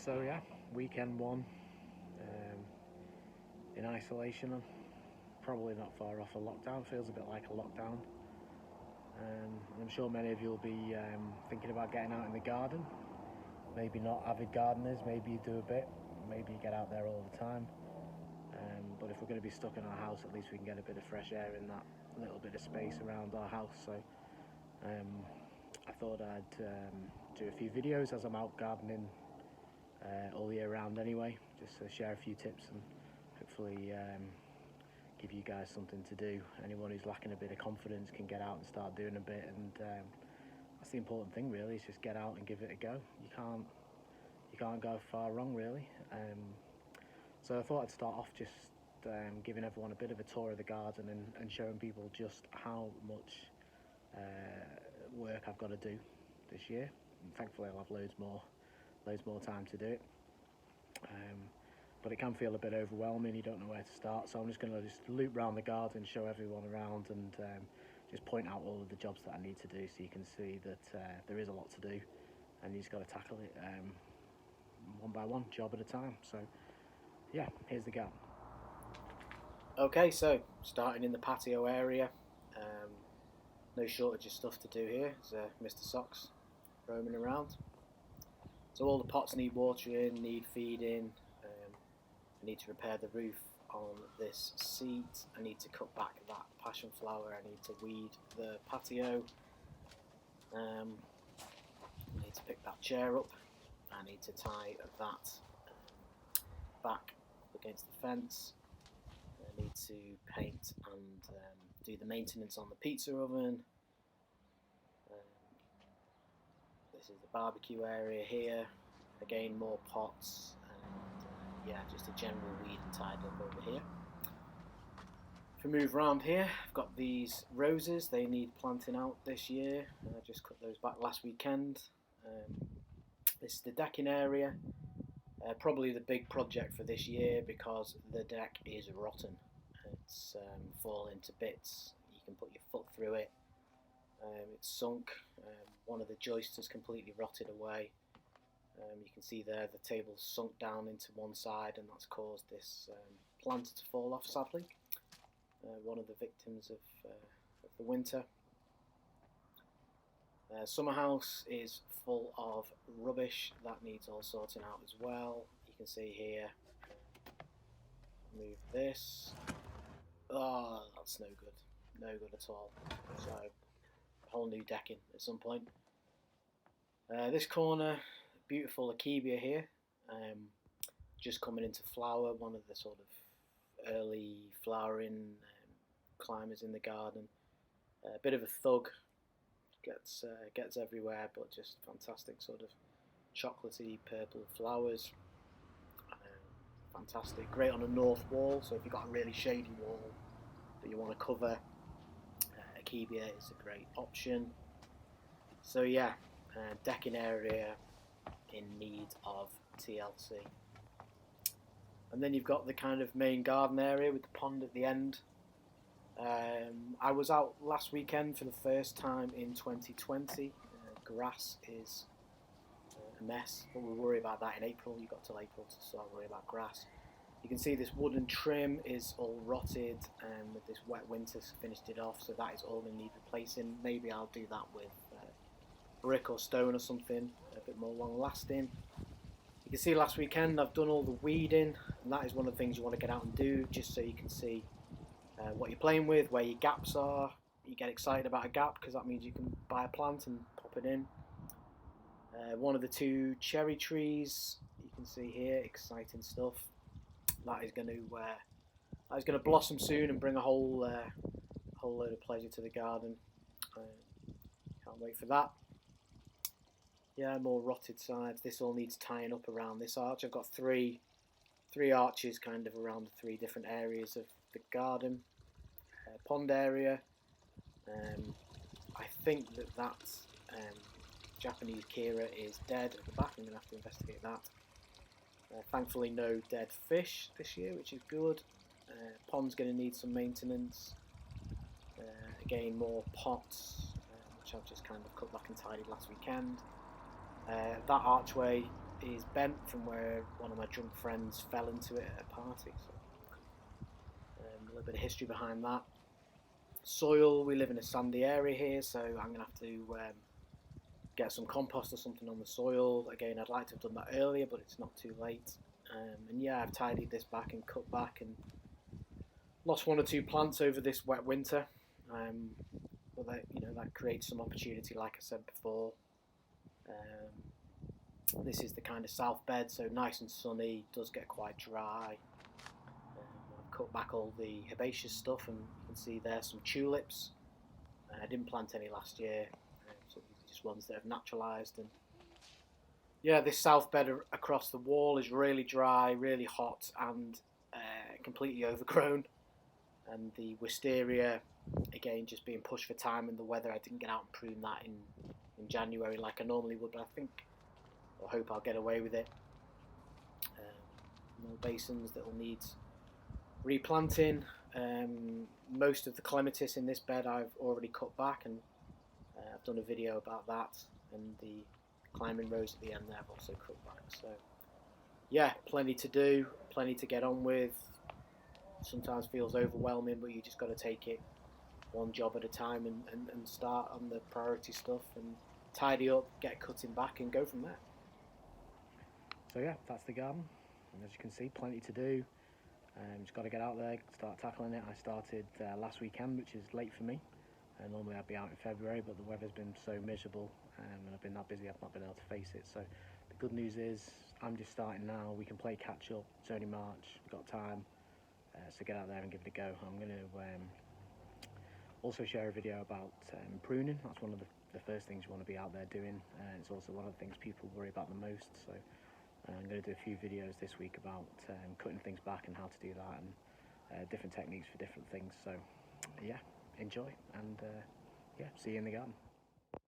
So yeah, weekend one, um, in isolation. Probably not far off a lockdown. Feels a bit like a lockdown. I'm sure many of you will be thinking about getting out in the garden. Maybe not avid gardeners. Maybe you do a bit. Maybe you get out there all the time. But if we're going to be stuck in our house, at least we can get a bit of fresh air in that little bit of space around our house. So I thought I'd do a few videos as I'm out gardening all year round anyway, just to share a few tips and hopefully give you guys something to do. Anyone who's lacking a bit of confidence can get out and start doing a bit, and that's the important thing really, is just get out and give it a go. You can't go far wrong really. So I thought I'd start off just giving everyone a bit of a tour of the garden and showing people just how much work I've got to do this year. And thankfully I'll have loads more time to do it. But it can feel a bit overwhelming. You don't know where to start, so I'm just going to loop around the garden, show everyone around, and just point out all of the jobs that I need to do, so you can see that there is a lot to do, and you just got to tackle it one by one, job at a time. So yeah, here's the garden. Okay, so starting in the patio area, no shortage of stuff to do here. There's Mr. Socks roaming around. So all the pots need watering, need feeding. I need to repair the roof on this seat. I need to cut back that passion flower. I need to weed the patio. I need to pick that chair up. I need to tie that back against the fence. I need to paint and do the maintenance on the pizza oven. This is the barbecue area here. Again, more pots. Yeah, just a general weed and tidy up over here. If we move around here, I've got these roses. They need planting out this year. I just cut those back last weekend. This is the decking area. Probably the big project for this year because the deck is rotten. It's falling to bits. You can put your foot through it. It's sunk. One of the joists has completely rotted away. You can see there the table's sunk down into one side, and that's caused this plant to fall off, sadly. One of the victims of the winter. Summer house is full of rubbish that needs all sorting out as well. You can see here, move this. Oh, that's no good at all. So, whole new decking at some point. This corner, beautiful Akebia here, just coming into flower, one of the sort of early flowering climbers in the garden. A bit of a thug, gets everywhere, but just fantastic sort of chocolatey purple flowers. Fantastic, great on a north wall, so if you've got a really shady wall that you want to cover, Akebia is a great option. So yeah, decking area in need of TLC. And then you've got the kind of main garden area with the pond at the end. I was out last weekend for the first time in 2020. Grass is a mess, but we'll worry about that in April. You got till April to start worrying about grass. You can see this wooden trim is all rotted, and with this wet winter finished it off, so that is all in need replacing. Maybe I'll do that with brick or stone or something, a bit more long lasting. You can see last weekend I've done all the weeding, and that is one of the things you want to get out and do, just so you can see what you're playing with, where your gaps are. You get excited about a gap because that means you can buy a plant and pop it in. One of the two cherry trees, you can see here, exciting stuff. That is going to blossom soon and bring a whole load of pleasure to the garden. Can't wait for that. Yeah, more rotted sides. This all needs tying up around this arch. I've got three arches kind of around the three different areas of the garden. Pond area. I think that Japanese Kira is dead at the back. I'm going to have to investigate that. Thankfully no dead fish this year, which is good. Pond's going to need some maintenance. Again, more pots, which I've just kind of cut back and tidied last weekend. That archway is bent from where one of my drunk friends fell into it at a party. So a little bit of history behind that. Soil, we live in a sandy area here, so I'm going to have to get some compost or something on the soil. Again, I'd like to have done that earlier, but it's not too late. And yeah, I've tidied this back and cut back and lost 1 or 2 plants over this wet winter. But that creates some opportunity, like I said before. This is the kind of south bed, so nice and sunny, does get quite dry. I've cut back all the herbaceous stuff, and you can see there some tulips. I didn't plant any last year, so these are just ones that have naturalised. And yeah, this south bed across the wall is really dry, really hot, and completely overgrown. And the wisteria, again, just being pushed for time and the weather. I didn't get out and prune that in January like I normally would, but I think or hope I'll get away with it. More basins that will need replanting. Most of the clematis in this bed I've already cut back, and I've done a video about that, and the climbing rose at the end there I've also cut back. So yeah, plenty to do, plenty to get on with. Sometimes feels overwhelming, but you just got to take it one job at a time and start on the priority stuff and tidy up, get cutting back and go from there. So yeah, that's the garden, and as you can see, plenty to do. Just got to get out there, start tackling it. I started last weekend, which is late for me. Normally I'd be out in February, but the weather's been so miserable and I've been that busy I've not been able to face it. So the good news is I'm just starting now. We can play catch up. It's only March, we've got time. So get out there and give it a go. I'm going to also share a video about pruning. That's one of the first things you want to be out there doing. It's also one of the things people worry about the most. So I'm going to do a few videos this week about cutting things back and how to do that, and different techniques for different things. So yeah, enjoy, and yeah, see you in the garden.